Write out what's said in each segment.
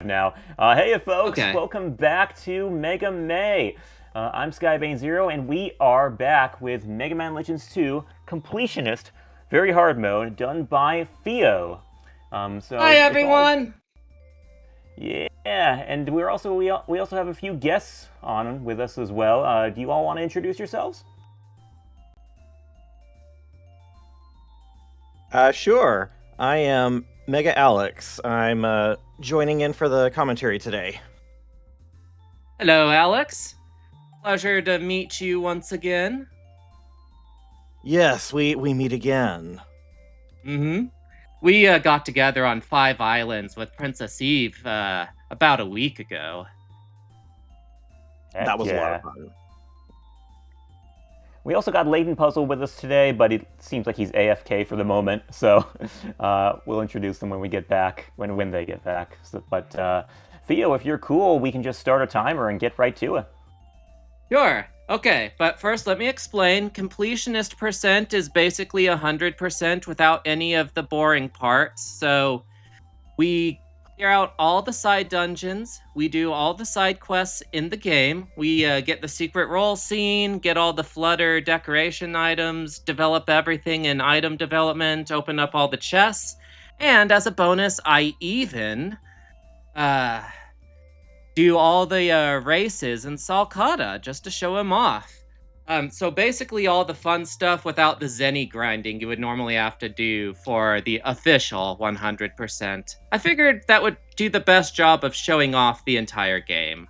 now. Hey, folks, Okay. welcome back to Mega May. I'm Skybane0, and we are back with Mega Man Legends 2 Completionist, very hard mode, done by Theo. So Hi, it's all, everyone. yeah, and we also have a few guests on with us as well. Do you all want to introduce yourselves? Sure. I am Mega Alex. I'm joining in for the commentary today. Hello, Alex. Pleasure to meet you once again. Yes, we meet again. Mm-hmm. We got together on 5 Islands with Princess Eve about a week ago. Heck That was a lot yeah. of fun. We also got Layton Puzzle with us today, but it seems like he's AFK for the moment, so we'll introduce them when we get back, when they get back. But Theo, if you're cool, we can just start a timer and get right to it. Sure. Okay, but first let me explain. Completionist percent is basically 100% without any of the boring parts. So we clear out all the side dungeons. We do all the side quests in the game. We get the secret role scene, get all the Flutter decoration items, develop everything in item development, open up all the chests. And as a bonus, I even uh, do all the races in Salcata just to show him off. So basically all the fun stuff without the zenny grinding you would normally have to do for the official 100%. I figured that would do the best job of showing off the entire game.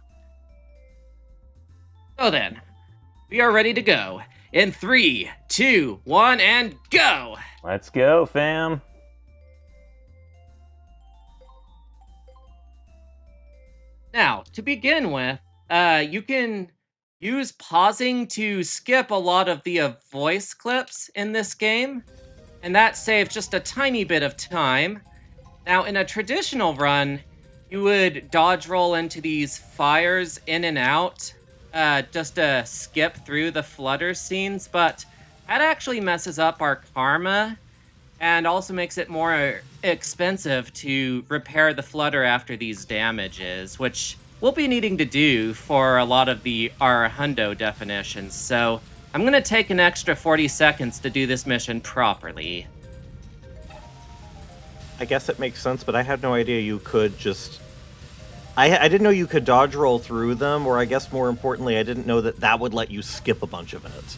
So then, we are ready to go. In 3, 2, 1, and go! Let's go, fam. Now, to begin with, you can use pausing to skip a lot of the voice clips in this game, and that saves just a tiny bit of time. Now, in a traditional run, you would dodge roll into these fires in and out just to skip through the flutter scenes, but that actually messes up our karma and also makes it more expensive to repair the flutter after these damages, which we'll be needing to do for a lot of our hundo definitions. So I'm going to take an extra 40 seconds to do this mission properly. I guess it makes sense, but I had no idea you could just... I didn't know you could dodge roll through them, or I guess more importantly, I didn't know that would let you skip a bunch of it.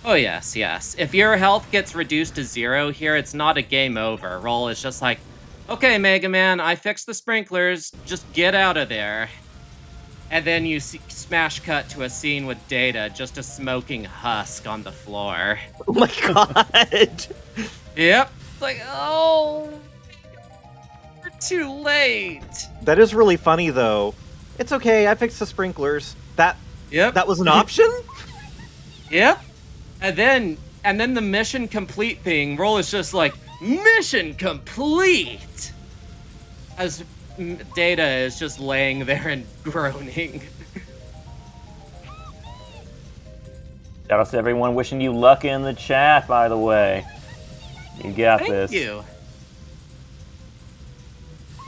Oh, yes, yes. If your health gets reduced to 0 here, it's not a game over. Roll is just like, okay, Mega Man, I fixed the sprinklers, just get out of there. And then you smash cut to a scene with Data, just a smoking husk on the floor. Oh my god! Yep. Like, oh, we're too late. That is really funny, though. It's okay, I fixed the sprinklers. That was an option? Yep. And then the mission complete thing, Roll is just like, mission complete! As Data is just laying there and groaning. Shout out to everyone wishing you luck in the chat, by the way. You got this. Thank you.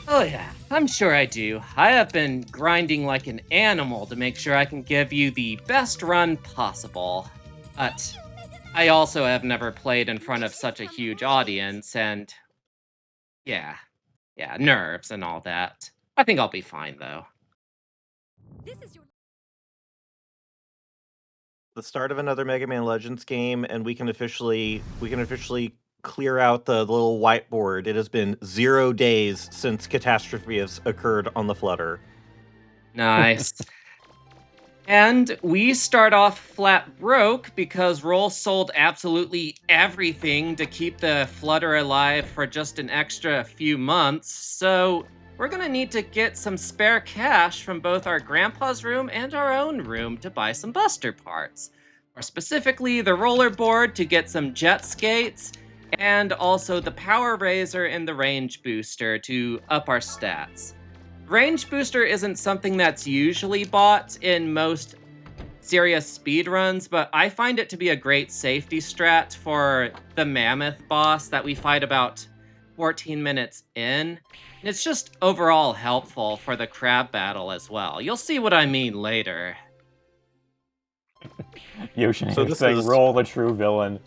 Oh yeah, I'm sure I do. I have been grinding like an animal to make sure I can give you the best run possible. But I also have never played in front of such a huge audience, and yeah, nerves and all that. I think I'll be fine though. The start of another Mega Man Legends game, and we can officially clear out the little whiteboard. It has been 0 days since catastrophe has occurred on the Flutter. Nice. And we start off flat broke because Roll sold absolutely everything to keep the Flutter alive for just an extra few months. So we're gonna need to get some spare cash from both our grandpa's room and our own room to buy some Buster parts. Or specifically, the rollerboard to get some jet skates, and also the power razor and the range booster to up our stats. Range booster isn't something that's usually bought in most serious speedruns, but I find it to be a great safety strat for the mammoth boss that we fight about 14 minutes in. It's just overall helpful for the crab battle as well. You'll see what I mean later. Yoshin So is this saying, is roll the true villain.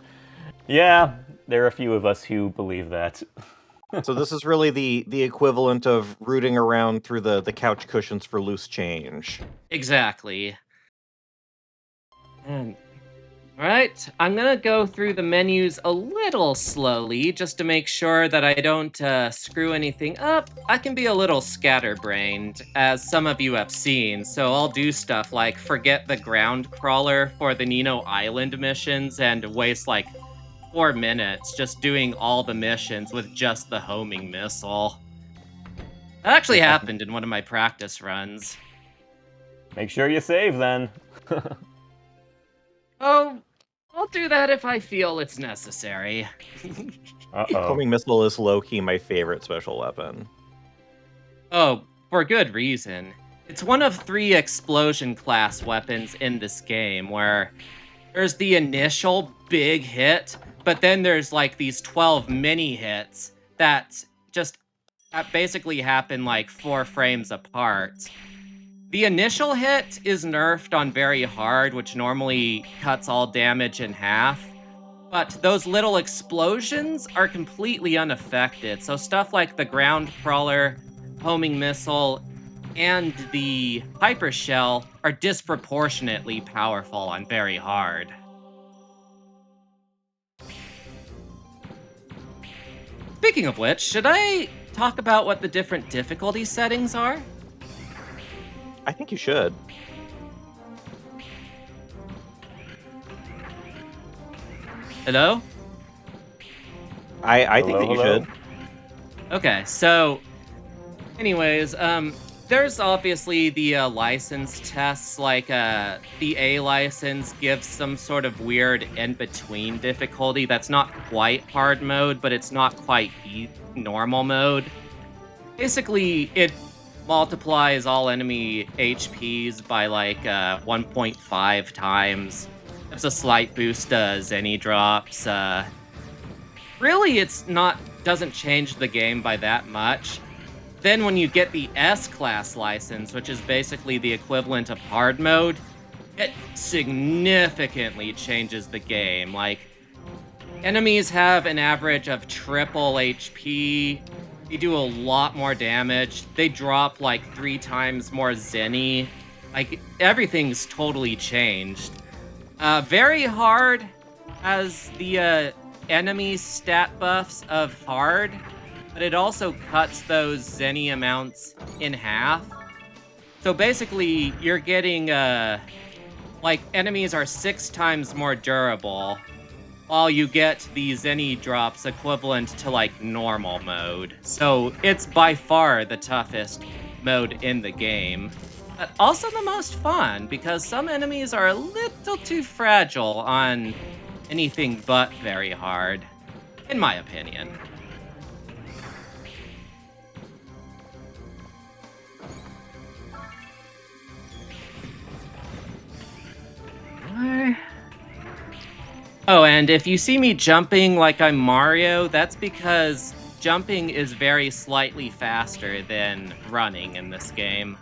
Yeah, there are a few of us who believe that. so this is really the equivalent of rooting around through the couch cushions for loose change. Exactly. And Alright, I'm gonna go through the menus a little slowly just to make sure that I don't screw anything up. I can be a little scatterbrained, as some of you have seen, so I'll do stuff like forget the ground crawler for the Nino Island missions and waste like 4 minutes just doing all the missions with just the homing missile. That actually happened in one of my practice runs. Make sure you save then. Oh, I'll do that if I feel it's necessary. Uh-oh. Homing missile is low-key my favorite special weapon. Oh, for good reason. It's one of 3 explosion class weapons in this game where there's the initial big hit, but then there's like these 12 mini hits that just basically happen like 4 frames apart. The initial hit is nerfed on very hard, which normally cuts all damage in half. But those little explosions are completely unaffected. So stuff like the ground crawler, homing missile, and the hyper shell are disproportionately powerful on very hard. Speaking of which, should I talk about what the different difficulty settings are? I think you should. Hello? I think that you Hello? should. Okay, so anyways, there's obviously the license tests, like the A license gives some sort of weird in-between difficulty that's not quite hard mode, but it's not quite normal mode. Basically, it multiplies all enemy HPs by like 1.5 times. There's a slight boost to zenny drops. Really, doesn't change the game by that much. Then when you get the S-Class license, which is basically the equivalent of hard mode, it significantly changes the game. Like, enemies have an average of triple HP, they do a lot more damage, they drop like 3 times more zenny. Like, everything's totally changed. Very hard has the enemy stat buffs of hard, but it also cuts those zenny amounts in half. So basically, you're getting, like, enemies are 6 times more durable, while you get the zenny drops equivalent to, like, normal mode. So it's by far the toughest mode in the game, but also the most fun, because some enemies are a little too fragile on anything but very hard, in my opinion. Oh, and if you see me jumping like I'm Mario, that's because jumping is very slightly faster than running in this game.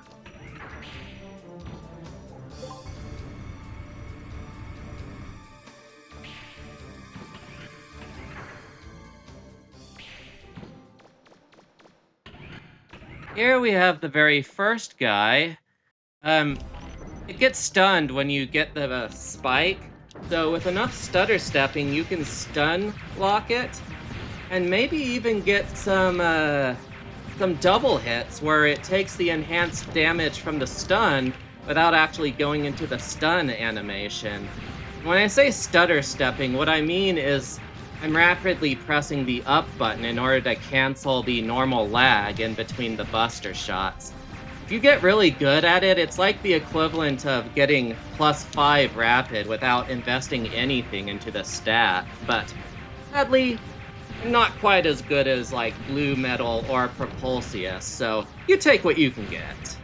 Here we have the very first guy. It gets stunned when you get the spike. So with enough stutter stepping, you can stun lock it, and maybe even get some double hits where it takes the enhanced damage from the stun without actually going into the stun animation. When I say stutter stepping, what I mean is I'm rapidly pressing the up button in order to cancel the normal lag in between the buster shots. If you get really good at it, it's like the equivalent of getting +5 rapid without investing anything into the stat, but sadly, not quite as good as like Blue Metal or Propulsius, so you take what you can get.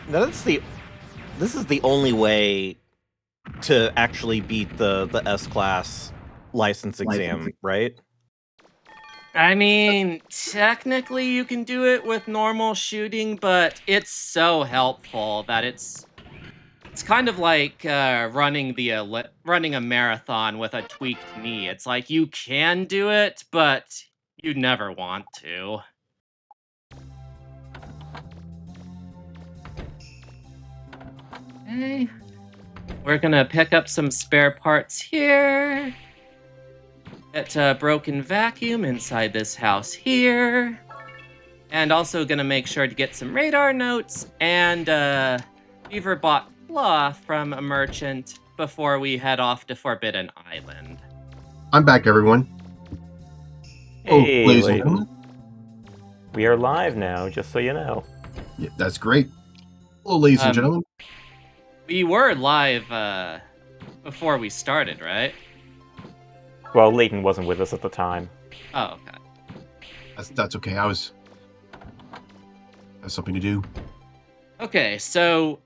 Now this is the only way to actually beat the S-Class license exam, right? I mean, technically you can do it with normal shooting, but it's so helpful that it's kind of like running a marathon with a tweaked knee. It's like you can do it, but you never want to. Okay. We're gonna pick up some spare parts here. Get a broken vacuum inside this house here. And also gonna make sure to get some radar notes and beaver bot cloth from a merchant before we head off to Forbidden Island. I'm back, everyone. Hey, ladies and Layton. gentlemen. We are live now, just so you know. Yeah, that's great. Hello, ladies and gentlemen. We were live before we started, right? Well, Layton wasn't with us at the time. Oh, okay. That's okay. I have something to do. Okay, so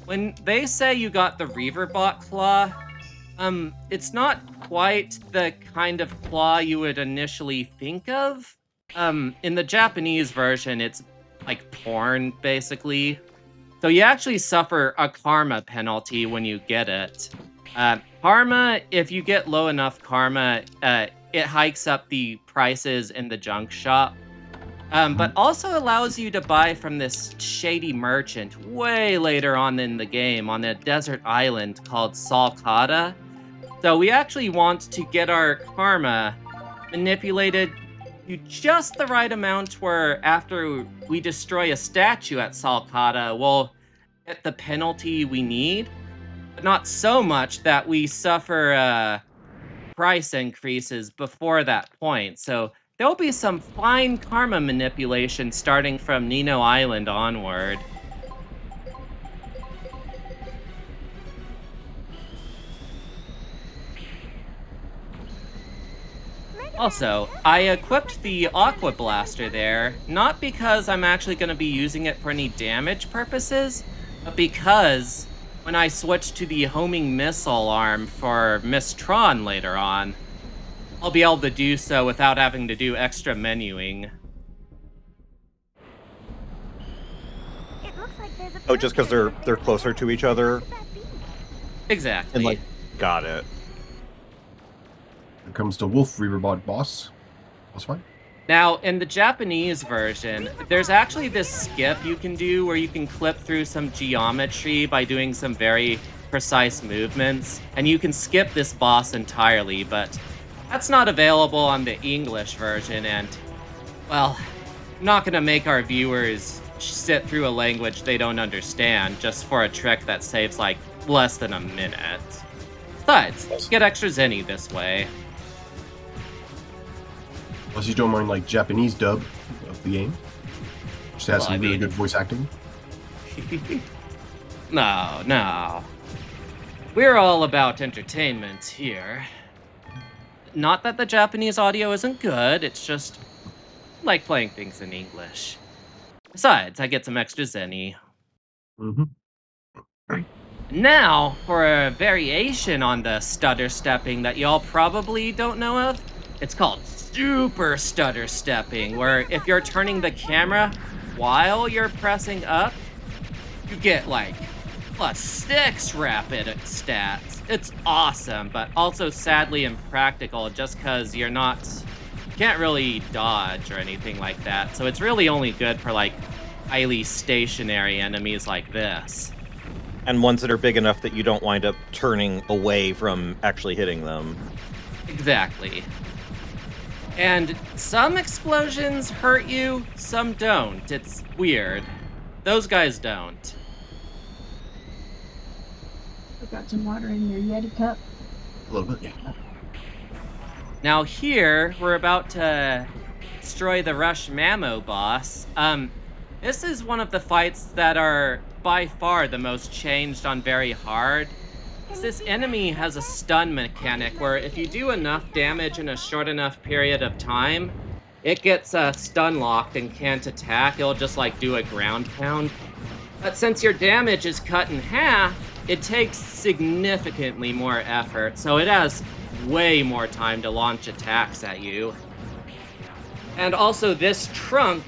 when they say you got the Reaverbot claw, it's not quite the kind of claw you would initially think of. In the Japanese version, it's like porn, basically. So you actually suffer a karma penalty when you get it. Karma, if you get low enough karma, it hikes up the prices in the junk shop. But also allows you to buy from this shady merchant way later on in the game on a desert island called Salcata. So we actually want to get our karma manipulated to just the right amount where after we destroy a statue at Salcata, we'll get the penalty we need, but not so much that we suffer price increases before that point. So there'll be some fine karma manipulation starting from Nino Island onward. Also, I equipped the Aqua Blaster there, not because I'm actually going to be using it for any damage purposes, but because when I switch to the homing missile arm for Mistron later on, I'll be able to do so without having to do extra menuing. Oh, just because they're closer to each other? Exactly. And, like, got it. Here comes the Wolf Reaverbot boss. That's fine. Now, in the Japanese version, there's actually this skip you can do where you can clip through some geometry by doing some very precise movements, and you can skip this boss entirely, but that's not available on the English version, and, well, I'm not gonna make our viewers sit through a language they don't understand just for a trick that saves, like, less than a minute. Besides, get extra zenny this way. Unless you don't mind, like, Japanese dub of the game. Just has Well, some I really mean- good voice acting. No. We're all about entertainment here. Not that the Japanese audio isn't good, it's just I like playing things in English. Besides, I get some extra zenny. Mm-hmm. Now, for a variation on the stutter stepping that y'all probably don't know of, it's called super stutter stepping, where if you're turning the camera while you're pressing up, you get like +6 rapid stats. It's awesome, but also sadly impractical just because you can't really dodge or anything like that. So it's really only good for like highly stationary enemies like this. And ones that are big enough that you don't wind up turning away from actually hitting them. Exactly. And some explosions hurt you, some don't. It's weird. Those guys don't. Got some water in your Yeti cup. A little bit, yeah. Now here, we're about to destroy the Rush Mammo boss. This is one of the fights that are by far the most changed on very hard. This enemy has a stun mechanic where if you do enough damage in a short enough period of time, it gets stun locked and can't attack. It'll just like do a ground pound. But since your damage is cut in half, it takes significantly more effort, so it has way more time to launch attacks at you. And also, this trunk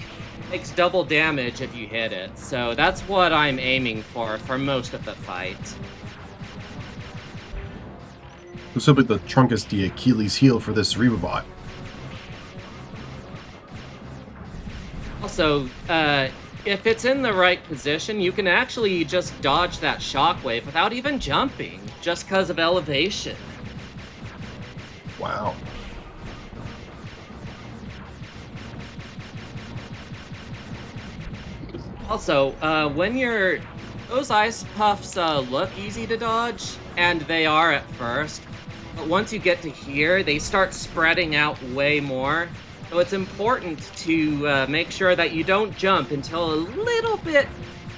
takes double damage if you hit it, so that's what I'm aiming for most of the fight. So simply the trunk is the Achilles heel for this Cerebrobot. Also, if it's in the right position, you can actually just dodge that shockwave without even jumping, just because of elevation. Wow. Also, when those ice puffs look easy to dodge, and they are at first, but once you get to here, they start spreading out way more. So it's important to make sure that you don't jump until a little bit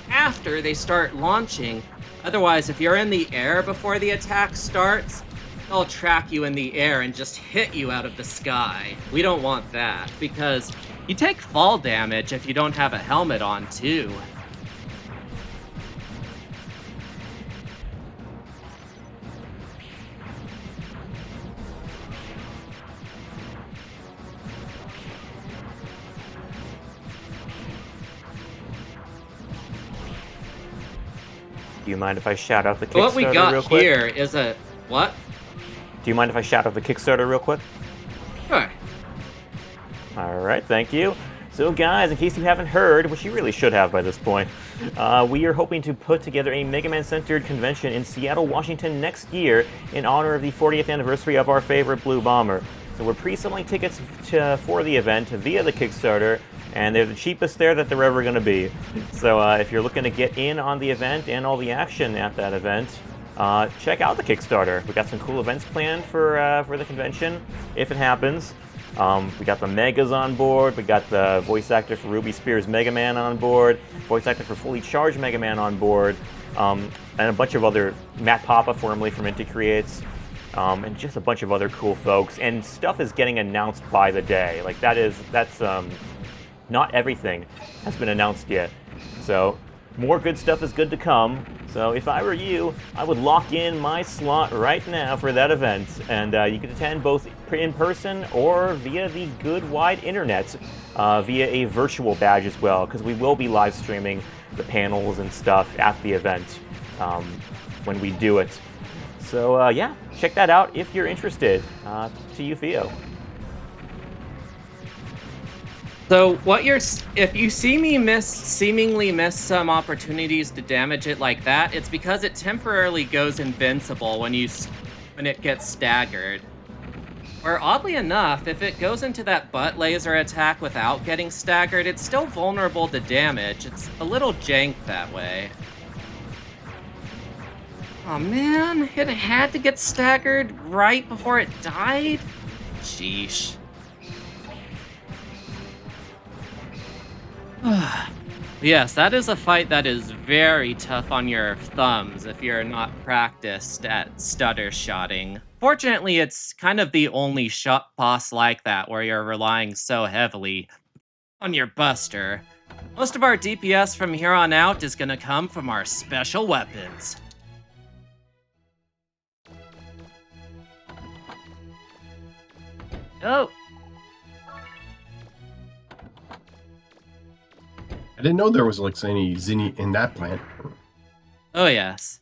after they start launching. Otherwise, if you're in the air before the attack starts, they'll track you in the air and just hit you out of the sky. We don't want that, because you take fall damage if you don't have a helmet on, too. Do you mind if I shout out the What we Kickstarter got real quick? here is a... What? Do you mind if I shout out the Kickstarter real quick? Sure. All right, thank you. So guys, in case you haven't heard, which you really should have by this point, we are hoping to put together a Mega Man-centered convention in Seattle, Washington next year in honor of the 40th anniversary of our favorite Blue Bomber. So we're pre-selling tickets for the event via the Kickstarter, and they're the cheapest there that they're ever going to be. So if you're looking to get in on the event and all the action at that event, check out the Kickstarter. We got some cool events planned for the convention, if it happens. We got the Megas on board, we got the voice actor for Ruby Spears Mega Man on board, voice actor for Fully Charged Mega Man on board, and a bunch of other, Matt Papa, formerly from Inti Creates, and just a bunch of other cool folks. And stuff is getting announced by the day. Like that's not everything has been announced yet. So more good stuff is good to come. So if I were you, I would lock in my slot right now for that event, and you can attend both in person or via the good wide internet, via a virtual badge as well, because we will be live streaming the panels and stuff at the event when we do it. So yeah, check that out if you're interested. To you, Theo. So if you see me seemingly miss some opportunities to damage it like that, it's because it temporarily goes invincible when it gets staggered. Or oddly enough, if it goes into that butt laser attack without getting staggered, it's still vulnerable to damage. It's a little jank that way. Oh man, it had to get staggered right before it died? Sheesh. Yes, that is a fight that is very tough on your thumbs if you're not practiced at stutter shotting. Fortunately, it's kind of the only shot boss like that where you're relying so heavily on your buster. Most of our DPS from here on out is gonna come from our special weapons. Oh, I didn't know there was like any zenny in that plant. oh yes.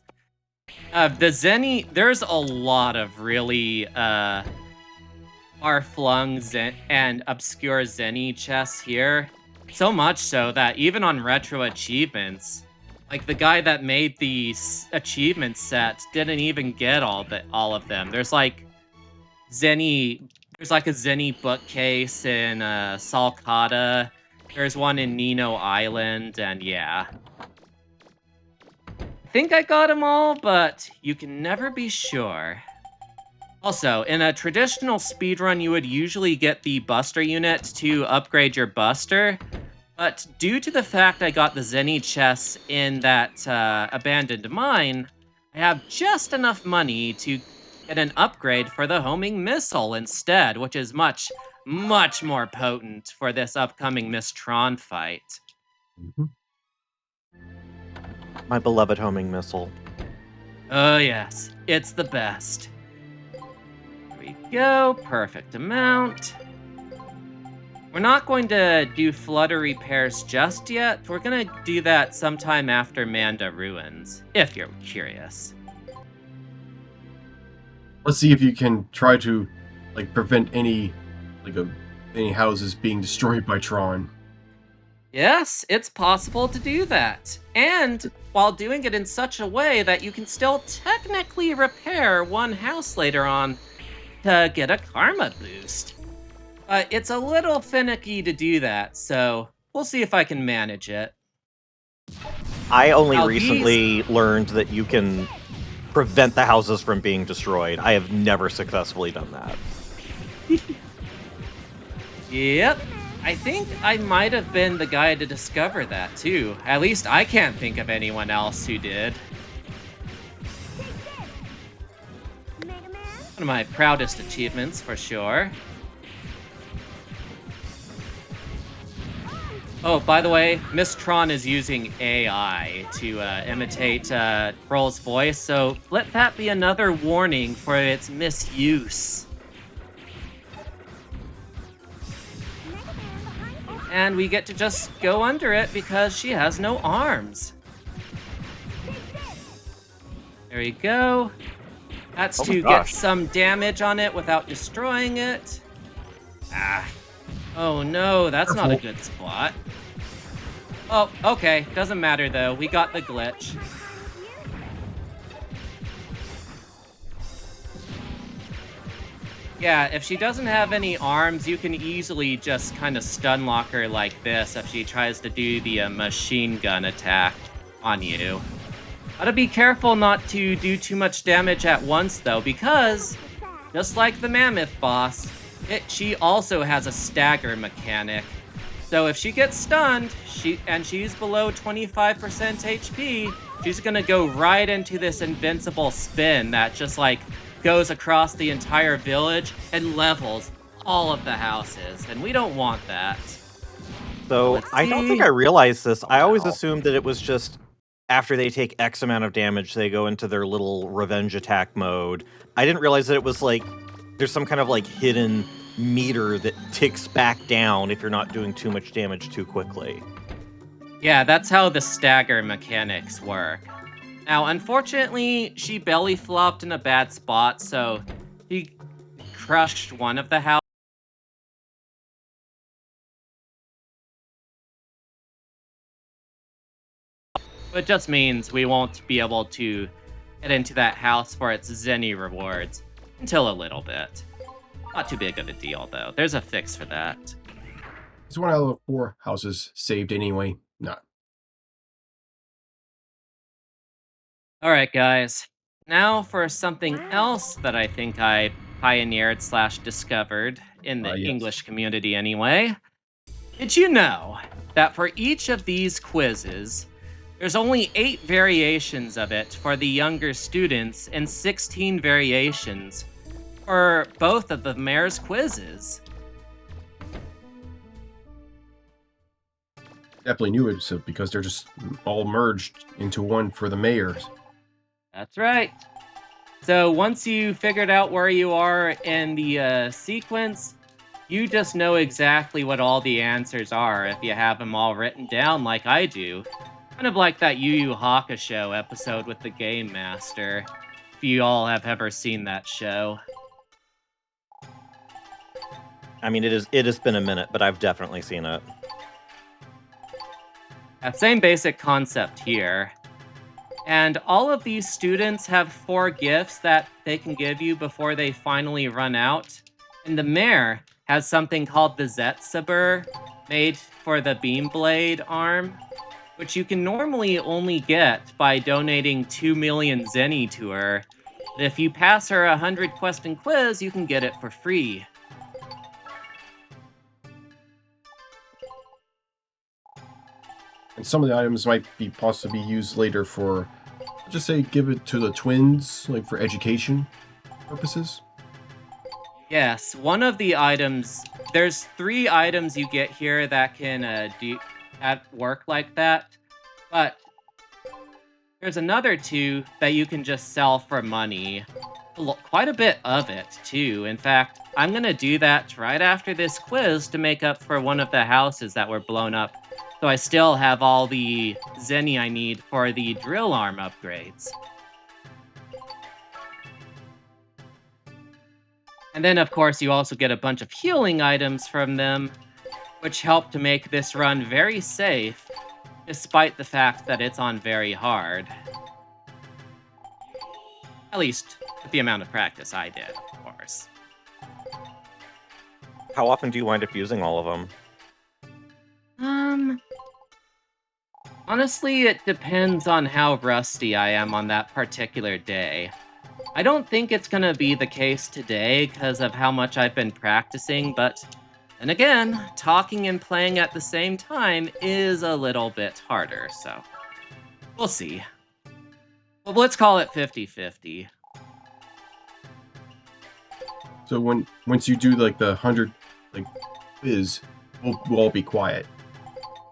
The zenny, there's a lot of really far-flung and obscure zenny chests here. So much so that even on retro achievements, like the guy that made the achievement set didn't even get all of them. There's like a zenny bookcase in Salcata. There's one in Nino Island, and yeah. I think I got them all, but you can never be sure. Also, in a traditional speedrun, you would usually get the Buster unit to upgrade your Buster, but due to the fact I got the Zenny chests in that abandoned mine, I have just enough money to get an upgrade for the homing missile instead, which is much, much more potent for this upcoming Mistron fight. Mm-hmm. My beloved homing missile. Oh yes, it's the best. Here we go, perfect amount. We're not going to do flutter repairs just yet. We're gonna do that sometime after Manda Ruins, if you're curious. Let's see if you can try to like prevent any any houses being destroyed by Tron. Yes, it's possible to do that. And while doing it in such a way that you can still technically repair one house later on to get a karma boost. But it's a little finicky to do that, so we'll see if I can manage it. I only Now recently learned that you can prevent the houses from being destroyed. I have never successfully done that. Yep. I think I might have been the guy to discover that too. At least I can't think of anyone else who did. One of my proudest achievements, for sure. Oh, by the way, Miss Tron is using AI to imitate Roll's voice, so let that be another warning for its misuse. And we get to just go under it because she has no arms. There we go. That's to get some damage on it without destroying it. Ah. Oh no, that's not a good spot. Oh, okay. Doesn't matter though. We got the glitch. Yeah, if she doesn't have any arms, you can easily just kind of stun lock her like this if she tries to do the machine gun attack on you. Gotta be careful not to do too much damage at once though, because just like the mammoth boss, she also has a stagger mechanic. So if she gets stunned, she's below 25% HP, she's gonna go right into this invincible spin that just like goes across the entire village and levels all of the houses, and we don't want that. So I don't think I realized this. I always assumed that it was just after they take X amount of damage, they go into their little revenge attack mode. I didn't realize that it was like there's some kind of like hidden meter that ticks back down if you're not doing too much damage too quickly. Yeah, that's how the stagger mechanics work. Now, unfortunately, she belly flopped in a bad spot, so he crushed one of the houses. It just means we won't be able to get into that house for its zenny rewards until a little bit. Not too big of a deal, though. There's a fix for that. It's 1 out of 4 houses saved anyway. Not. Alright, guys. Now for something else that I think I pioneered / discovered in the Yes. English community anyway. Did you know that for each of these quizzes, there's only 8 variations of it for the younger students and 16 variations for both of the mayor's quizzes? Definitely knew it because they're just all merged into one for the mayors. That's right. So once you figured out where you are in the sequence, you just know exactly what all the answers are if you have them all written down like I do. Kind of like that Yu Yu Hakusho episode with the Game Master, if you all have ever seen that show. I mean, it has been a minute, but I've definitely seen it. That same basic concept here. And all of these students have 4 gifts that they can give you before they finally run out. And the mayor has something called the Zetsaber, made for the Beam Blade arm, which you can normally only get by donating 2 million zenny to her. But if you pass her 100 quest and quiz, you can get it for free. And some of the items might be possibly used later for, just say, give it to the twins, like for education purposes. Yes, one of the items, there's 3 items you get here that can work like that, but there's another 2 that you can just sell for money. Quite a bit of it, too. In fact, I'm going to do that right after this quiz to make up for one of the houses that were blown up. So I still have all the zenny I need for the drill arm upgrades. And then, of course, you also get a bunch of healing items from them, which help to make this run very safe, despite the fact that it's on very hard. At least, with the amount of practice I did, of course. How often do you wind up using all of them? Honestly, it depends on how rusty I am on that particular day. I don't think it's gonna be the case today because of how much I've been practicing, but then again, talking and playing at the same time is a little bit harder, so we'll see. Well, let's call it 50-50. So once you do like the 100 like quiz, we'll all be quiet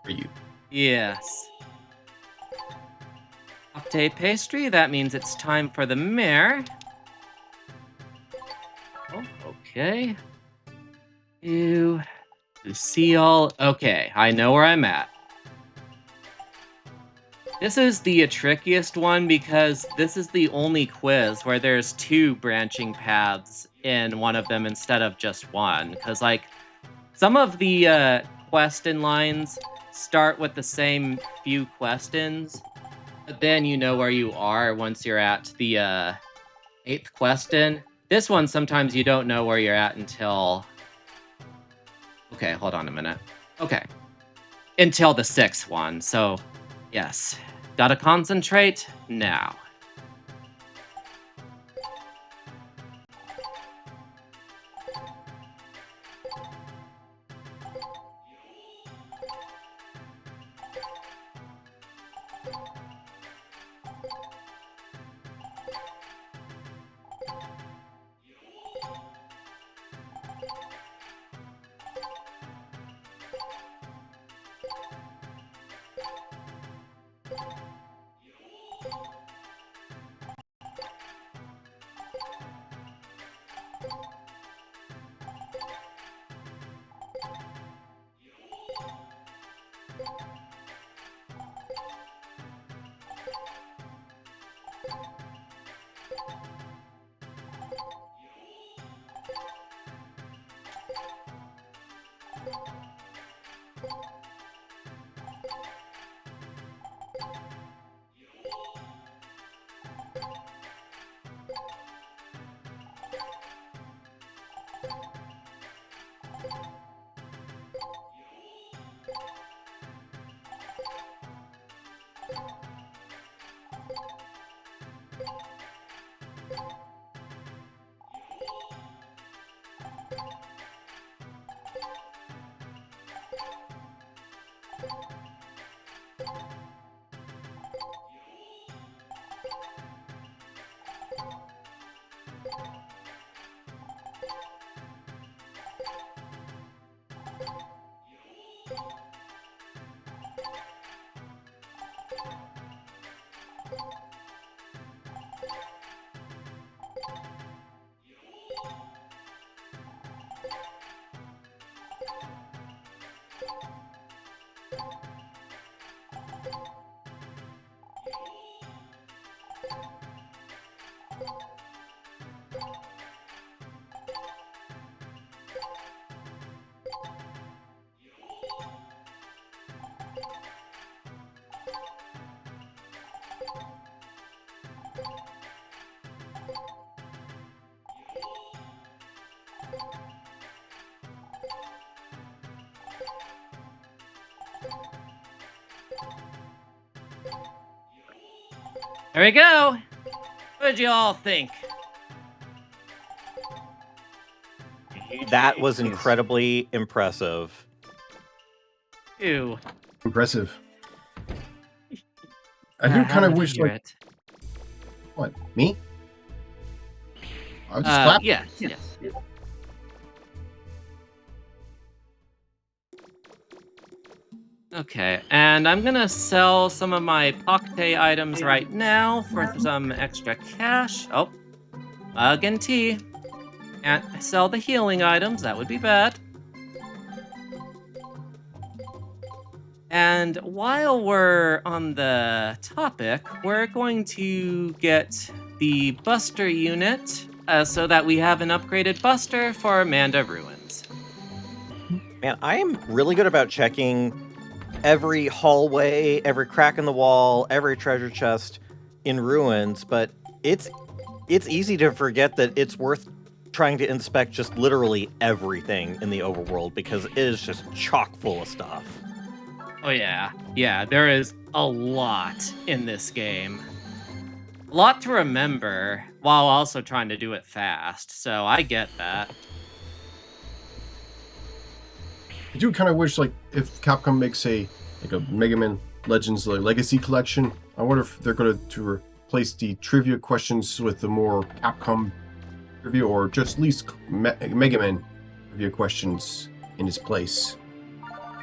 for you. Yes. Latte pastry, that means it's time for the mare. Oh, okay. Lucille. Okay, I know where I'm at. This is the trickiest one because this is the only quiz where there's 2 branching paths in one of them instead of just one. Because, like, some of the question lines start with the same few questions, but then you know where you are once you're at the 8th question. This one, sometimes you don't know where you're at until... Okay, hold on a minute. Okay. Until the 6th one, so yes. Gotta concentrate now. There we go. What did you all think? That was incredibly impressive. Ew. Impressive. I do kind of wish, like, it. what, me? I was just clapping. Yes. Okay, and I'm gonna sell some of my Pakte items right now for some extra cash. Oh, mug and tea. Can't sell the healing items, that would be bad. And while we're on the topic, we're going to get the Buster unit so that we have an upgraded Buster for Amanda Ruins. Man, I am really good about checking every hallway, every crack in the wall, every treasure chest in Ruins, but it's easy to forget that it's worth trying to inspect just literally everything in the overworld because it is just chock full of stuff. Oh yeah, there is a lot in this game. A lot to remember while also trying to do it fast, so I get that. I do kind of wish, like, if Capcom makes a Mega Man Legends Legacy collection, I wonder if they're going to replace the trivia questions with the more Capcom trivia, or just at least Mega Man trivia questions in its place.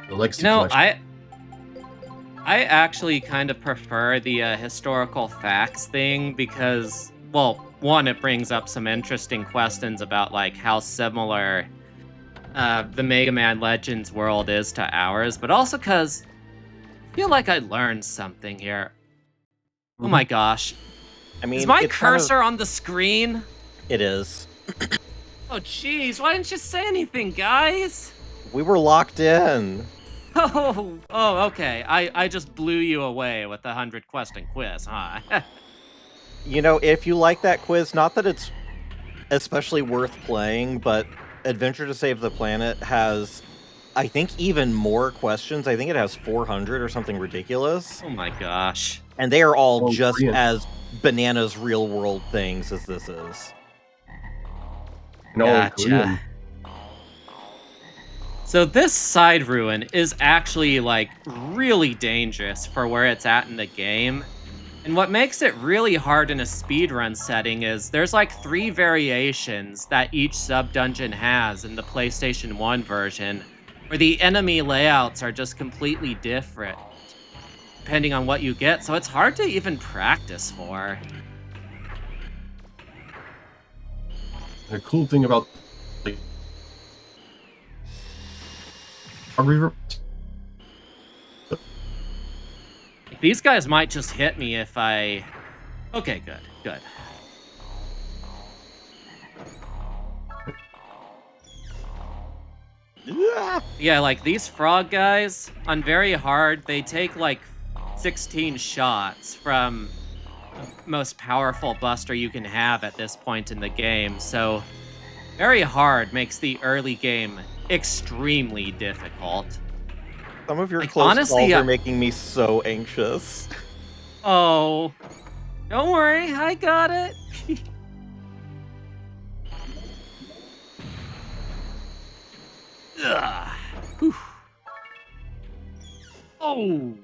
The Legacy collection. I actually kind of prefer the historical facts thing because, well, one, it brings up some interesting questions about like how similar the Mega Man Legends world is to ours, but also because I feel like I learned something here. Oh my gosh. I mean, is my cursor on the screen? It is. Oh jeez, why didn't you say anything, guys? We were locked in. Oh, okay. I just blew you away with the 100 question quiz, huh? You know, if you like that quiz, not that it's especially worth playing, but Adventure to Save the Planet has, I think, even more questions. I think it has 400 or something ridiculous. Oh my gosh. And they are all just brilliant. as bananas real world things as this is. Gotcha. So this side ruin is actually like really dangerous for where it's at in the game. And what makes it really hard in a speedrun setting is there's like 3 variations that each sub-dungeon has in the PlayStation 1 version, where the enemy layouts are just completely different depending on what you get, so it's hard to even practice for. The cool thing about These guys might just hit me if I... Okay, good. Yeah, like these frog guys, on very hard, they take like 16 shots from the most powerful buster you can have at this point in the game, so very hard makes the early game extremely difficult. Some of your Like, close honestly, calls are making me so anxious. Oh, don't worry, I got it. Ugh. Whew. Oh.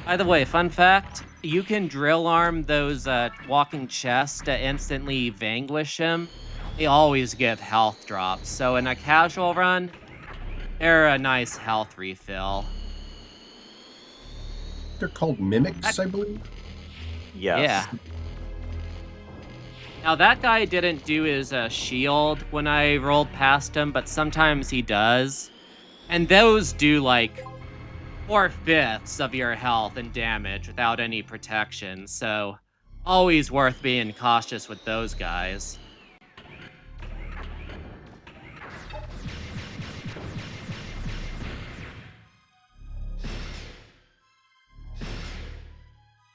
By the way, fun fact, you can drill arm those walking chests to instantly vanquish him. They always give health drops, so in a casual run, they're a nice health refill. They're called mimics, I believe. Yes. Yeah. Now that guy didn't do his shield when I rolled past him, but sometimes he does. And those do like 4/5 of your health and damage without any protection, so always worth being cautious with those guys.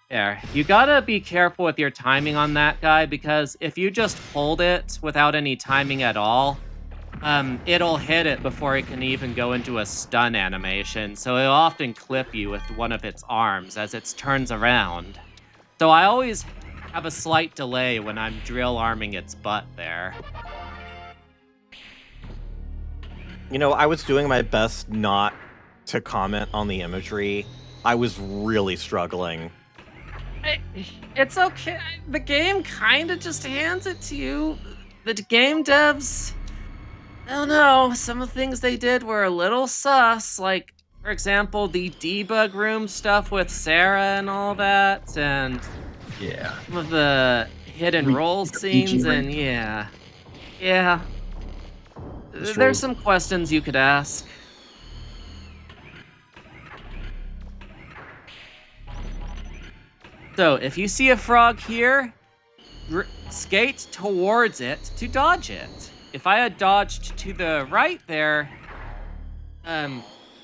There. You gotta be careful with your timing on that guy, because if you just hold it without any timing at all, it'll hit it before it can even go into a stun animation, so it'll often clip you with one of its arms as it turns around. So I always have a slight delay when I'm drill arming its butt there. You know, I was doing my best not to comment on the imagery. I was really struggling. It's okay. The game kind of just hands it to you. The game devs, I don't know, some of the things they did were a little sus. Like, For example, the debug room stuff with Sarah and all that, and Yeah. some of the hidden roll scenes, and yeah. There's some questions you could ask. So, if you see a frog here, skate towards it to dodge it. If I had dodged to the right there,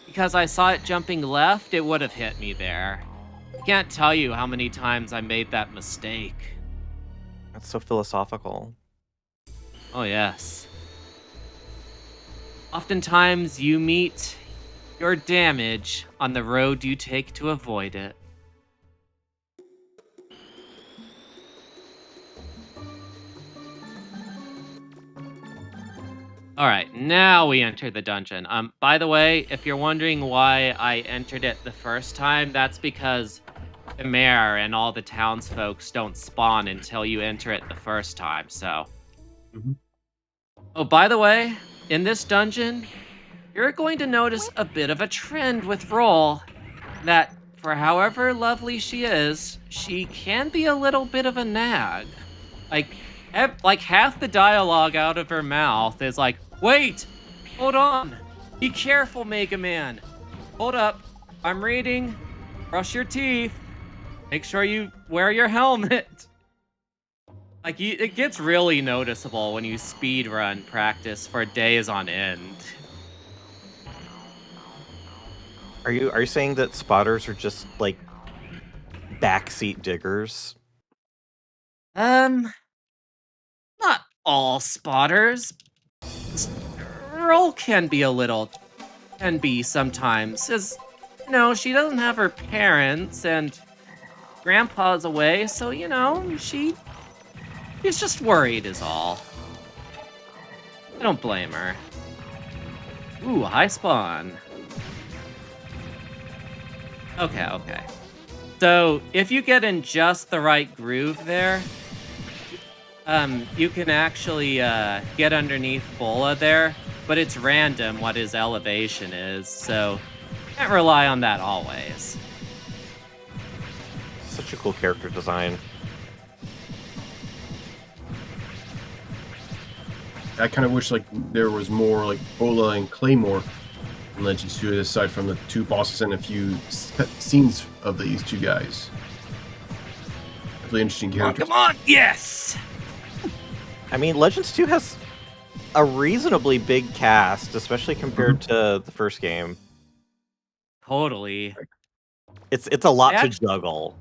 because I saw it jumping left, it would have hit me there. I can't tell you how many times I made that mistake. That's so philosophical. Oh, yes. Oftentimes, you meet your damage on the road you take to avoid it. All right, now we enter the dungeon. By the way, if you're wondering why I entered it the first time, that's because the mayor and all the townsfolk don't spawn until you enter it the first time, so. Mhm. Oh, by the way, in this dungeon, you're going to notice a bit of a trend with Roll, that for however lovely she is, she can be a little bit of a nag. Like half the dialogue out of her mouth is like, wait, hold on, be careful, Mega Man. Hold up, I'm reading, brush your teeth, make sure you wear your helmet. Like, it gets really noticeable when you speedrun practice for days on end. Are you saying that spotters are just like backseat diggers? Not all spotters. Roll can be sometimes, as she doesn't have her parents and grandpa's away, so she's just worried is all. I don't blame her. Ooh, high spawn. Okay. So if you get in just the right groove there, you can actually get underneath Bola there, but it's random what his elevation is, so can't rely on that always. Such a cool character design. I kind of wish like there was more like Bola and Claymore in Legends 2, aside from the two bosses and a few scenes of these two guys. Really interesting characters. Come on, yes! I mean, Legends 2 has a reasonably big cast, especially compared to the first game. Totally. It's a lot to juggle.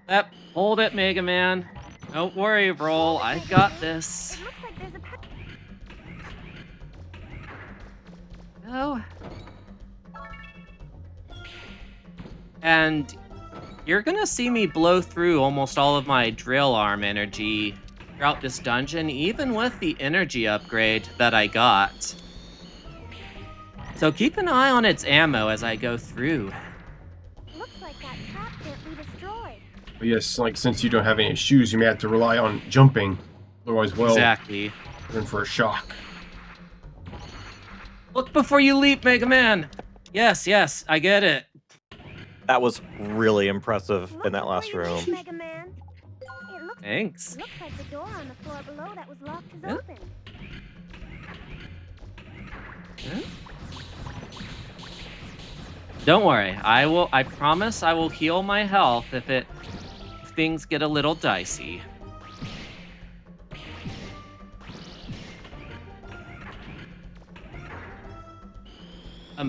Yep, hold it, Mega Man. Don't worry, Roll. I've got this. No. And you're gonna see me blow through almost all of my drill arm energy throughout this dungeon, even with the energy upgrade that I got. So keep an eye on its ammo as I go through. Looks like that trap can't be destroyed. But yes, like since you don't have any shoes, you may have to rely on jumping. Otherwise, Exactly. you're in for a shock. Look before you leap, Mega Man! Yes, I get it. That was really impressive in that last room. Mega Man. Thanks. Looks like the door on the floor below that was locked is open. Don't worry, I promise I will heal my health if things get a little dicey.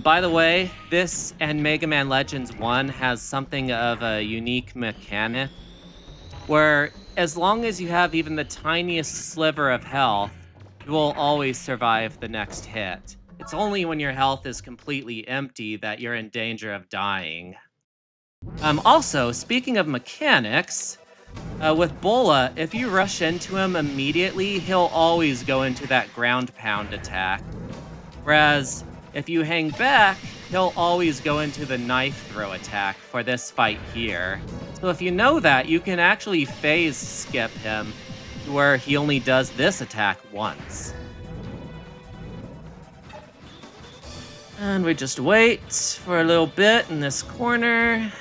By the way, this and Mega Man Legends 1 has something of a unique mechanic where as long as you have even the tiniest sliver of health, you will always survive the next hit. It's only when your health is completely empty that you're in danger of dying. Also, speaking of mechanics, with Bola, if you rush into him immediately, he'll always go into that ground pound attack. Whereas, if you hang back, he'll always go into the knife throw attack for this fight here. So if you know that, you can actually phase skip him to where he only does this attack once. And we just wait for a little bit in this corner.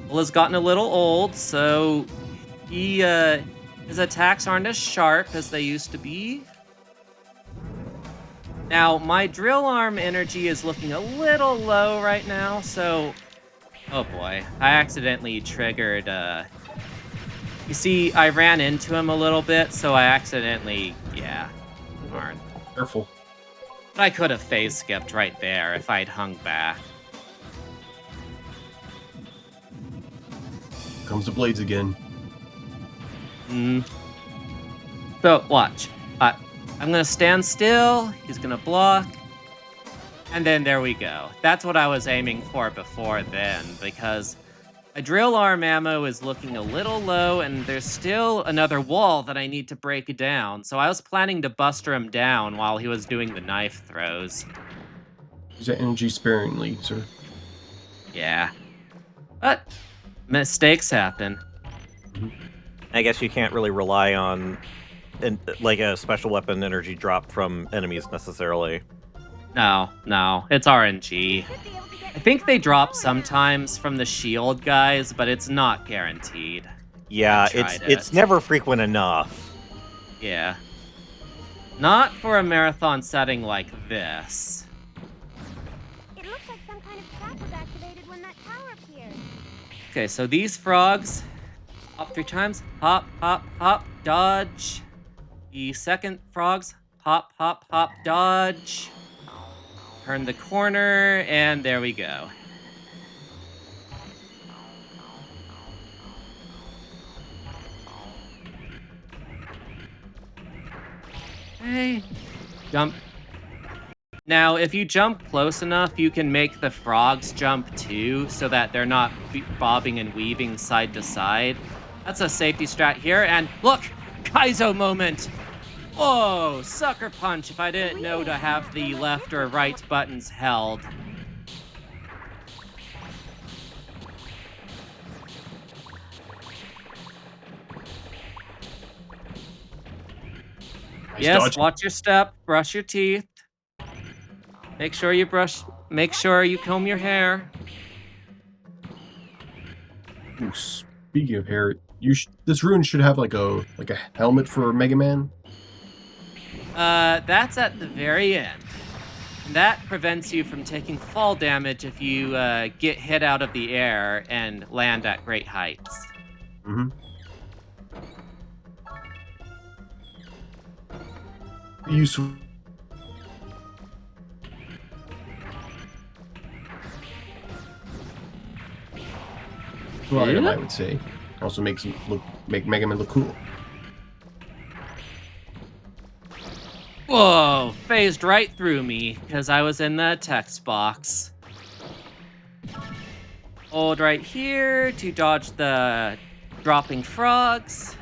Bull has gotten a little old, so his attacks aren't as sharp as they used to be. Now, my drill arm energy is looking a little low right now, so... Oh boy, I accidentally triggered, You see, I ran into him a little bit, so I accidentally... Yeah, darn. Careful. But I could have phase skipped right there if I'd hung back. Comes the blades again. So, watch. I'm gonna stand still, he's gonna block, and then there we go. That's what I was aiming for before then, because a drill arm ammo is looking a little low, and there's still another wall that I need to break down, so I was planning to buster him down while he was doing the knife throws. Use that energy sparingly, sir. Yeah. But mistakes happen. I guess you can't really rely on like a special weapon energy drop from enemies necessarily. No, it's RNG. I think they drop sometimes from the shield guys, but it's not guaranteed. Yeah, it's never frequent enough. Yeah. Not for a marathon setting like this. It looks like some kind of trap was activated when that tower appeared. Okay, so these frogs hop 3 times. Hop, hop, hop, dodge. The second frogs hop, hop, hop, dodge. Turn the corner, and there we go. Okay. Jump. Now, if you jump close enough, you can make the frogs jump too, so that they're not bobbing and weaving side to side. That's a safety strat here, and look! Kaizo moment! Whoa! Sucker punch if I didn't know to have the left or right buttons held. Yes, dodge. watch your step, brush your teeth. Make sure you comb your hair. Ooh, speaking of hair, this rune should have like a helmet for Mega Man. That's at the very end. And that prevents you from taking fall damage if you get hit out of the air and land at great heights. Mm-hmm. Useful. Item, I would say. Also make Mega Man look cool. Whoa, phased right through me because I was in the text box. Hold right here to dodge the dropping frogs.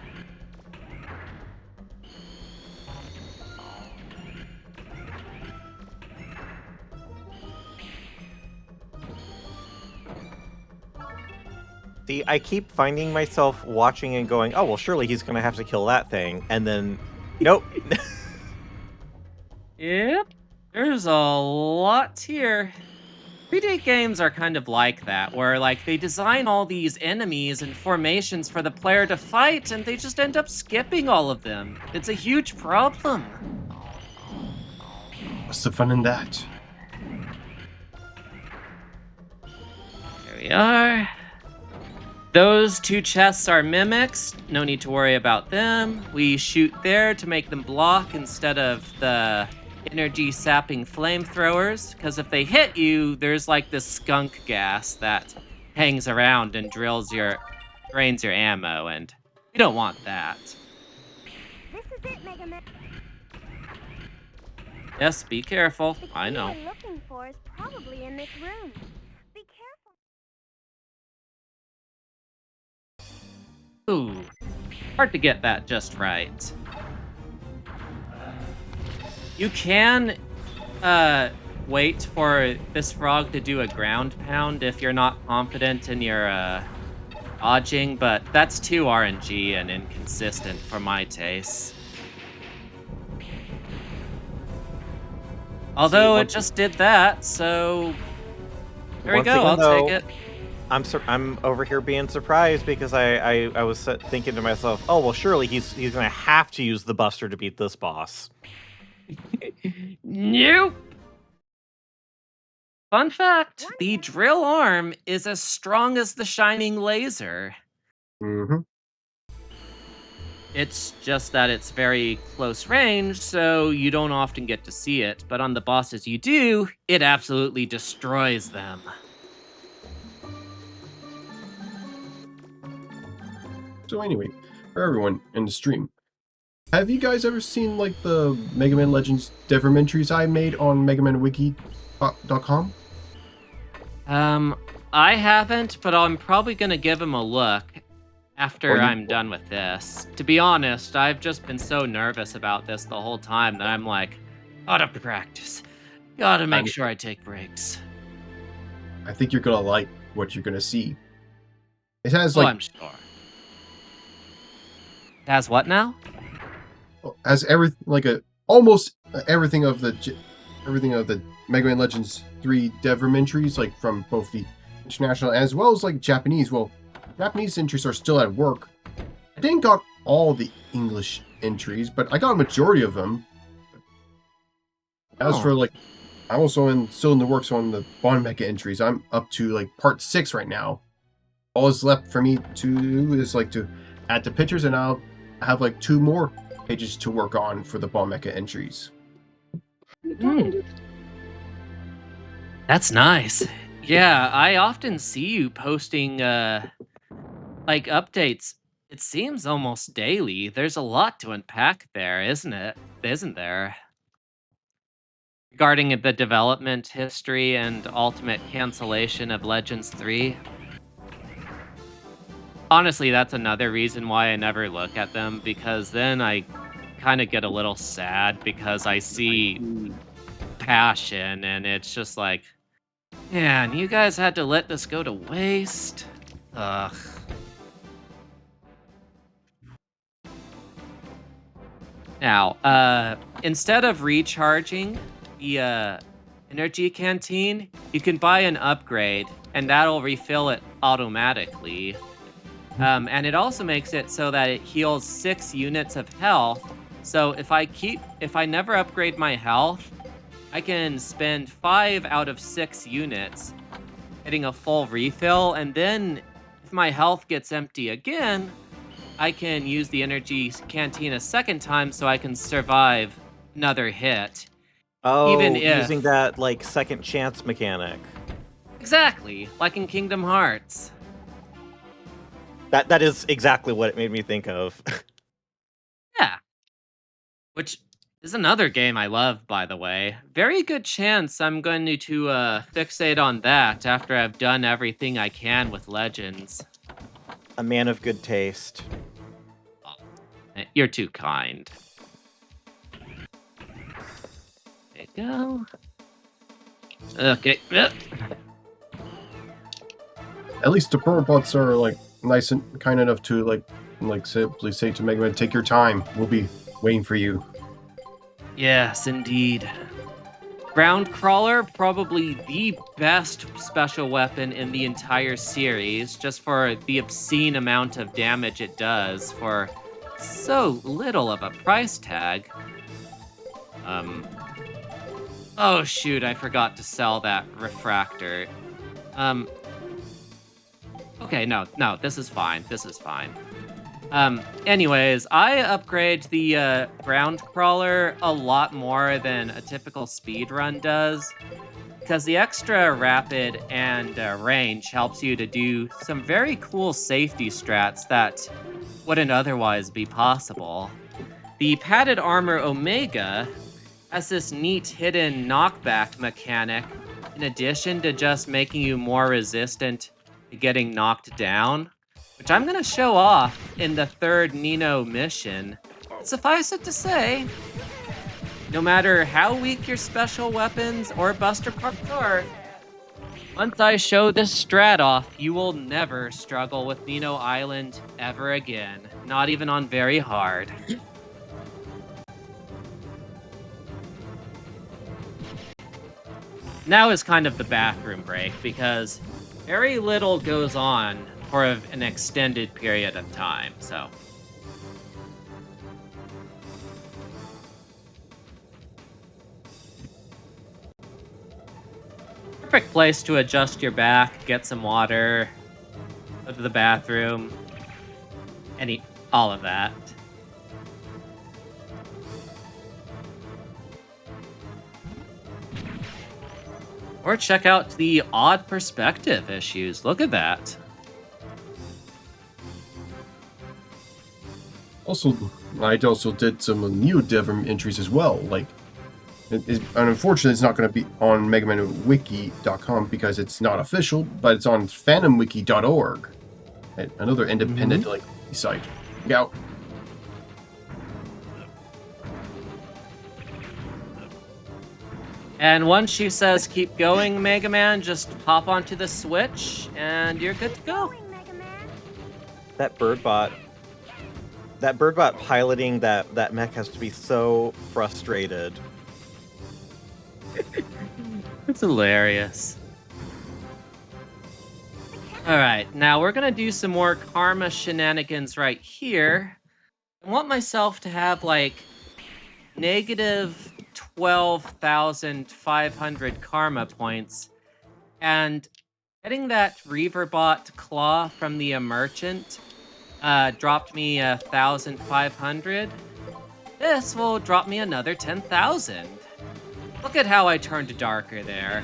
See, I keep finding myself watching and going, oh, well, surely he's going to have to kill that thing. And then, nope. Yep, there's a lot here. 3D games are kind of like that, where like they design all these enemies and formations for the player to fight, and they just end up skipping all of them. It's a huge problem. What's the fun in that? There we are. Those 2 chests are mimics. No need to worry about them. We shoot there to make them block instead of the energy sapping flamethrowers, because if they hit you, there's like this skunk gas that hangs around and drains your ammo, and we don't want that. This is it, Mega Man. Yes, be careful. The key I know. we're looking for is probably in this room. Be careful. Ooh, hard to get that just right. You can wait for this frog to do a ground pound if you're not confident in your dodging, but that's too RNG and inconsistent for my taste. Although it once- just did that, so there we Once go. again, I'll though, take it. I'm over here being surprised because I was thinking to myself, oh well, surely he's gonna have to use the Buster to beat this boss. Nope. Fun fact, the drill arm is as strong as the shining laser. Mm-hmm. It's just that it's very close range, so you don't often get to see it. But on the bosses you do, it absolutely destroys them. So anyway, for everyone in the stream, have you guys ever seen like the Mega Man Legends Devermentries I made on MegaManWiki.com? I haven't, but I'm probably gonna give him a look after Well, you- I'm done with this. To be honest, I've just been so nervous about this the whole time that I'm like, gotta practice. Gotta make sure I take breaks. I think you're gonna like what you're gonna see. It has Oh, like I'm sure. It has what now? has everything like almost everything of the Mega Man Legends 3 Devermentries, like from both the international as well as like Japanese. Well, Japanese entries are still at work. I didn't got all the English entries, but I got a majority of them. As Oh. for like, I'm also still in the works on the Bond Mecha entries. I'm up to like part 6 right now. All is left for me to do is like to add the pictures, and I'll have like 2 more pages to work on for the Bond Mecha entries. That's nice. Yeah, I often see you posting like updates. It seems almost daily. There's a lot to unpack there, isn't it? Isn't there? Regarding the development history and ultimate cancellation of Legends 3. Honestly, that's another reason why I never look at them, because then I kind of get a little sad because I see passion and it's just like, man, you guys had to let this go to waste. Ugh. Now, instead of recharging the energy canteen, you can buy an upgrade, and that'll refill it automatically. And it also makes it so that it heals 6 units of health. So if I never upgrade my health, I can spend 5 out of 6 units getting a full refill, and then if my health gets empty again, I can use the energy canteen a second time so I can survive another hit. Oh, Even if... using that like second chance mechanic. Exactly, like in Kingdom Hearts. That is exactly what it made me think of. Yeah. Which is another game I love, by the way. Very good chance I'm going to fixate on that after I've done everything I can with Legends. A man of good taste. You're too kind. There you go. Okay. At least the robots are like nice and kind enough to like simply say to Mega Man, take your time. We'll be waiting for you. Yes, indeed. Ground Crawler, probably the best special weapon in the entire series, just for the obscene amount of damage it does for so little of a price tag. Oh shoot, I forgot to sell that refractor. Okay, no, this is fine. This is fine. Anyways, I upgrade the ground crawler a lot more than a typical speedrun does, because the extra rapid and range helps you to do some very cool safety strats that wouldn't otherwise be possible. The padded armor Omega has this neat hidden knockback mechanic, in addition to just making you more resistant to getting knocked down, which I'm going to show off in the 3rd Nino mission. Suffice it to say, no matter how weak your special weapons or buster parts are, once I show this strat off, you will never struggle with Nino Island ever again. Not even on very hard. now is kind of the bathroom break, because very little goes on for an extended period of time, so. Perfect place to adjust your back, get some water, go to the bathroom, all of that. Or check out the odd perspective issues. Look at that. Also, I also did some NeoDev entries as well. Like, and unfortunately, it's not going to be on MegaManWiki.com because it's not official, but it's on FandomWiki.org, another independent like site. Look out. And once she says keep going, Mega Man, just hop onto the Switch and you're good to go. That birdbot piloting that mech has to be so frustrated. It's hilarious. Alright, now we're gonna do some more karma shenanigans right here. I want myself to have like negative 12,500 karma points, and getting that Reaverbot claw from the merchant dropped me 1,500. This will drop me another 10,000. Look at how I turned darker there.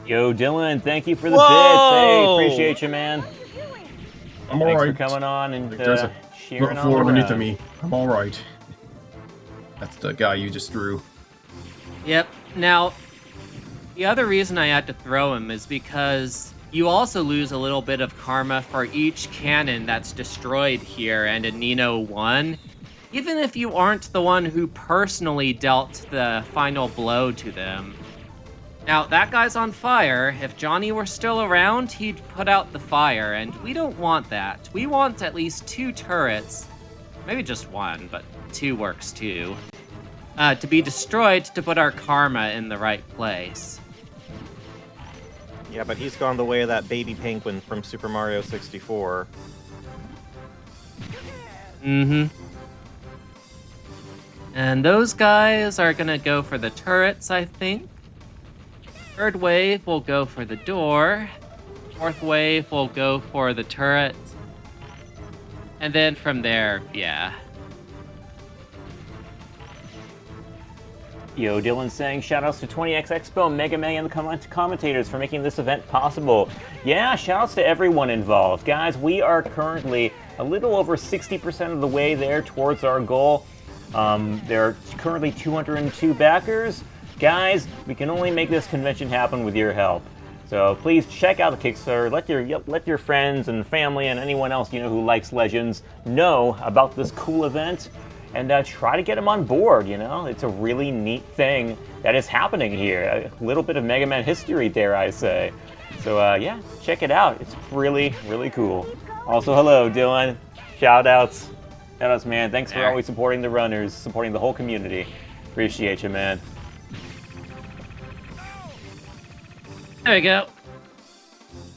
Yo, Dylan, thank you for the Whoa! bits. Hey, appreciate you, man. I'm Thanks alright. for coming on and There's a cheering on floor underneath around. of me. I'm alright. That's the guy you just threw. Yep. Now, the other reason I had to throw him is because you also lose a little bit of karma for each cannon that's destroyed here and in Nino 1, even if you aren't the one who personally dealt the final blow to them. Now, that guy's on fire. If Johnny were still around, he'd put out the fire, and we don't want that. We want at least 2 turrets, maybe just 1, but 2 works too, to be destroyed to put our karma in the right place. Yeah, but he's gone the way of that baby penguin from Super Mario 64. Mm-hmm. And those guys are gonna go for the turrets, I think. Third wave will go for the door. Fourth wave will go for the turret. And then from there, yeah. Yo, Dylan saying shoutouts to 20X Expo, Mega Man, and the commentators for making this event possible. Yeah, shoutouts to everyone involved. Guys, we are currently a little over 60% of the way there towards our goal. There are currently 202 backers. Guys, we can only make this convention happen with your help. So please check out the Kickstarter. Let your friends and family and anyone else you know who likes Legends know about this cool event, and try to get them on board. You know, it's a really neat thing that is happening here. A little bit of Mega Man history, dare I say. So yeah, check it out. It's really, really cool. Also, hello, Dylan. Shoutouts, man. Thanks for always supporting the runners, supporting the whole community. Appreciate you, man. There we go.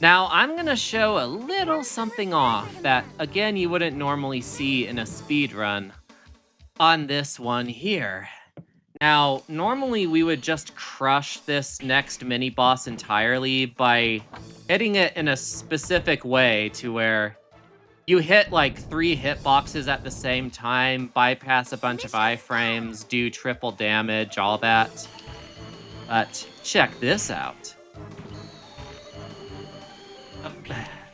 Now, I'm gonna show a little something off that, again, you wouldn't normally see in a speedrun on this one here. Now, normally we would just crush this next mini-boss entirely by hitting it in a specific way to where you hit like 3 hitboxes at the same time, bypass a bunch of iframes, do triple damage, all that. But check this out.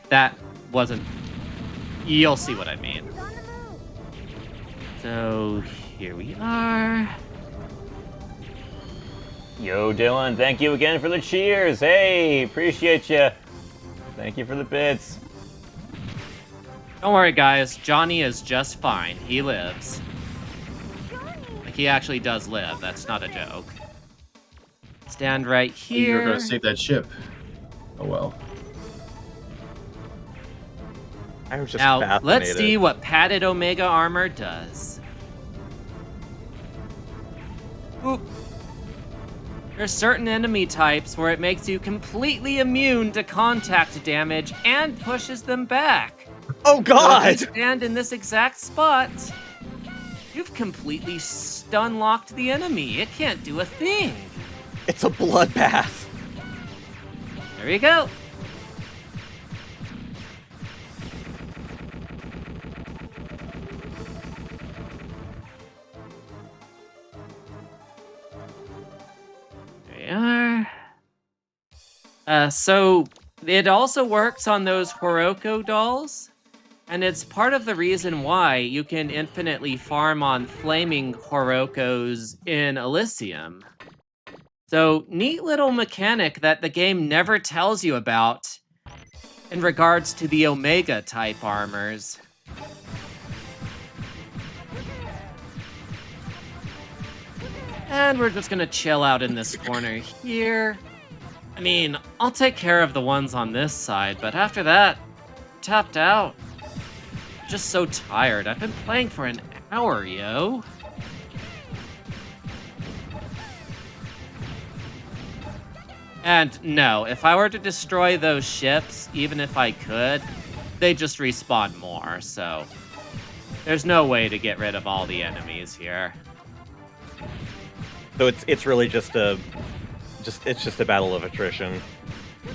That wasn't... You'll see what I mean. So, here we are. Yo, Dylan, thank you again for the cheers. Hey, appreciate you. Thank you for the bits. Don't worry, guys. Johnny is just fine. He lives. Like, he actually does live. That's not a joke. Stand right here. You're gonna save that ship. Oh well. I'm just Now, fascinated. let's see what padded Omega armor does. Oop. There's certain enemy types where it makes you completely immune to contact damage and pushes them back. Oh So God! if you stand in this exact spot, you've completely stun-locked the enemy. It can't do a thing. It's a bloodbath. There you go. There you are. So it also works on those Horoko dolls, and it's part of the reason why you can infinitely farm on flaming Horokos in Elysium. So, neat little mechanic that the game never tells you about in regards to the Omega type armors. And we're just gonna chill out in this corner here. I mean, I'll take care of the ones on this side, but after that, tapped out. Just so tired. I've been playing for an hour, yo. And no, if I were to destroy those ships, even if I could, they just respawn more, so there's no way to get rid of all the enemies here. So it's really just a battle of attrition.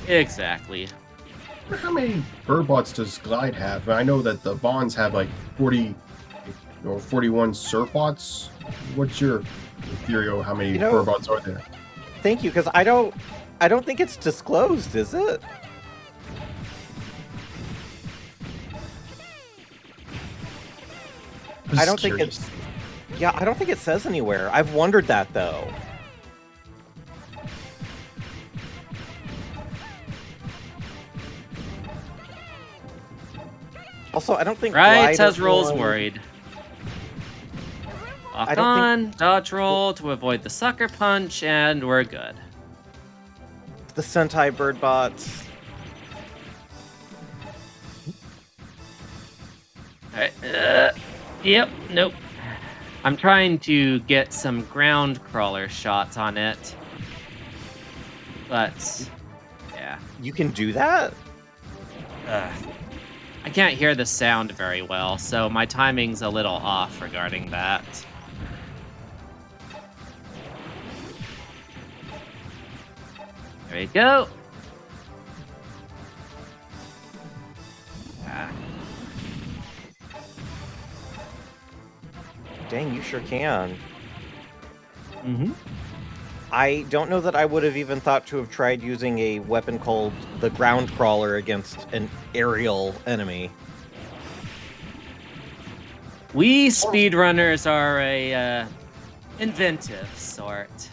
Exactly. How many bird bots does Glide have? I know that the Bonds have like 40 or 41 surf bots. What's your theory of how many bird bots are there? Thank you, because I don't think it's disclosed, is it? I don't think it's... Yeah, I don't think it says anywhere. I've wondered that, though. Also, I don't think... Right, says Roll's worried. I Lock don't on, dodge roll to avoid the sucker punch, and we're good. The Sentai bird bots. Alright, yep, nope. I'm trying to get some ground crawler shots on it. But, yeah. You can do that? I can't hear the sound very well, so my timing's a little off regarding that. There we go. Dang, you sure can. Mm-hmm. I don't know that I would have even thought to have tried using a weapon called the ground crawler against an aerial enemy. We speedrunners are a inventive sort.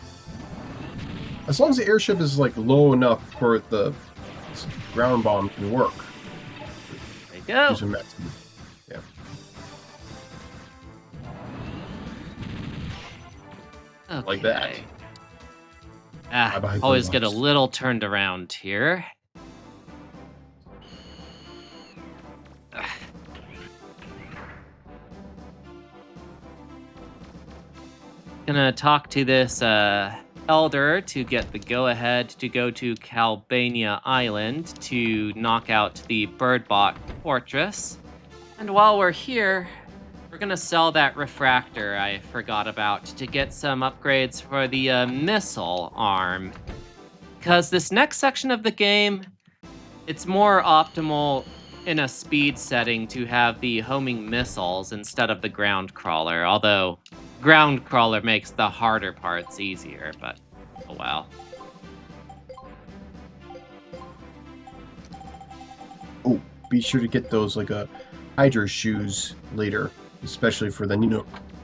As long as the airship is like low enough for the ground bomb to work. There you go. Do some maximum. Yeah. Okay. Like that. Always get a little turned around here. Gonna talk to this elder to get the go-ahead to go to Calbania Island to knock out the Birdbot Fortress. And while we're here, we're gonna sell that refractor I forgot about to get some upgrades for the missile arm. Because this next section of the game, it's more optimal in a speed setting to have the homing missiles instead of the ground crawler, although ground crawler makes the harder parts easier, but oh well. Oh, be sure to get those like Hydra shoes later, especially for the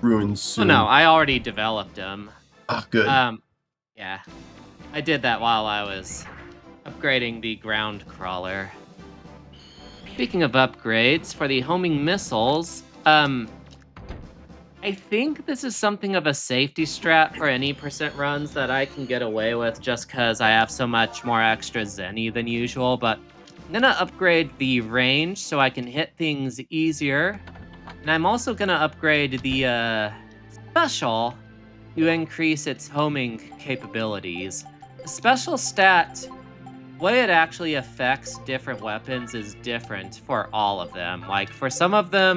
ruins soon. Oh no, I already developed them. Ah, good. Yeah. I did that while I was upgrading the ground crawler. Speaking of upgrades, for the homing missiles, I think this is something of a safety strat for any percent runs that I can get away with just because I have so much more extra zenny than usual, but I'm gonna upgrade the range so I can hit things easier. And I'm also gonna upgrade the special you increase its homing capabilities. The special stat, the way it actually affects different weapons is different for all of them. Like, for some of them,